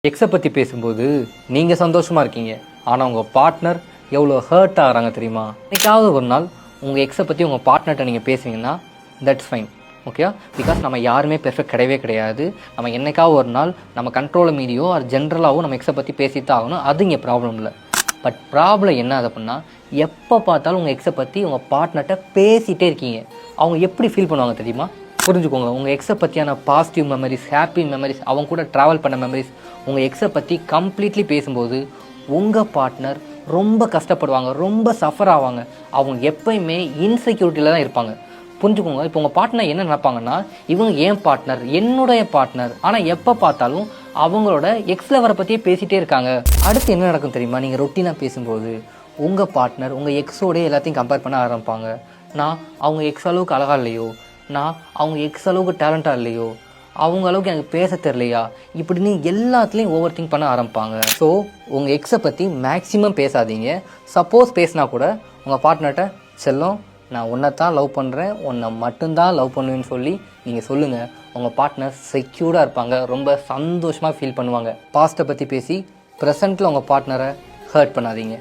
எக்ஸை பற்றி பேசும்போது நீங்கள் சந்தோஷமாக இருக்கீங்க, ஆனால் உங்கள் பார்ட்னர் எவ்வளோ ஹர்ட் ஆகிறாங்க தெரியுமா? என்னைக்காவது ஒரு நாள் உங்கள் எக்ஸை பற்றி உங்கள் பார்ட்னர்கிட்ட நீங்கள் பேசுவீங்கன்னா தட்ஸ் ஃபைன், ஓகே? பிகாஸ் நம்ம யாருமே பெர்ஃபெக்ட் கிடையவே கிடையாது. நம்ம என்னைக்காவது ஒரு நாள் நம்ம கண்ட்ரோலை மீறியோ அது ஜென்ரலாகவும் நம்ம எக்ஸை பற்றி பேசிட்டு தான் ஆகணும். அது இங்கே ப்ராப்ளம் இல்லை. பட் ப்ராப்ளம் என்ன அப்படின்னா, எப்போ பார்த்தாலும் உங்கள் எக்ஸை பற்றி உங்கள் பார்ட்னர்கிட்ட பேசிகிட்டே இருக்கீங்க. அவங்க எப்படி ஃபீல் பண்ணுவாங்க தெரியுமா? புரிஞ்சுக்கோங்க, உங்கள் எக்ஸை பற்றியான பாசிட்டிவ் மெமரிஸ், ஹாப்பி மெமரிஸ், அவங்க கூட ட்ராவல் பண்ண மெமரிஸ், உங்கள் எக்ஸை பற்றி கம்ப்ளீட்லி பேசும்போது உங்கள் பார்ட்னர் ரொம்ப கஷ்டப்படுவாங்க, ரொம்ப சஃபர் ஆவாங்க. அவங்க எப்பயுமே இன்செக்யூரிட்டியில் தான் இருப்பாங்க. புரிஞ்சுக்கோங்க, இப்போ உங்கள் பார்ட்னர் என்ன நினைப்பாங்கன்னா, இவங்க ஏன் பார்ட்னர், என்னுடைய பார்ட்னர், ஆனால் எப்போ பார்த்தாலும் அவங்களோட எக்ஸ் லவரை பற்றியே பேசிகிட்டே இருக்காங்க. அடுத்து என்ன நடக்கும் தெரியுமா? நீங்கள் ரொட்டீனாக பேசும்போது உங்கள் பார்ட்னர் உங்கள் எக்ஸோடய எல்லாத்தையும் கம்பேர் பண்ண ஆரம்பிப்பாங்க. நான் அவங்க எக்ஸ் அளவுக்கு அழகாக இல்லையோ, நான் அவங்க எக்ஸ் அளவுக்கு டேலண்டாக இல்லையோ, அவங்க அளவுக்கு எனக்கு பேச தெரியலையா, இப்படின்னு எல்லாத்துலேயும் ஓவர் திங்க் பண்ண ஆரம்பிப்பாங்க. ஸோ உங்கள் எக்ஸை பற்றி மேக்ஸிமம் பேசாதீங்க. சப்போஸ் பேசினா கூட உங்கள் பார்ட்னர்கிட்ட, செல்லம் நான் உன்னை தான் லவ் பண்ணுறேன், உன்னை மட்டும்தான் லவ் பண்ணுவேன்னு சொல்லி நீங்கள் சொல்லுங்கள். உங்கள் பார்ட்னர் செக்யூர்டாக இருப்பாங்க, ரொம்ப சந்தோஷமாக ஃபீல் பண்ணுவாங்க. பாஸ்ட்டை பற்றி பேசி ப்ரெசண்ட்டில் உங்கள் பார்ட்னரை ஹர்ட் பண்ணாதீங்க.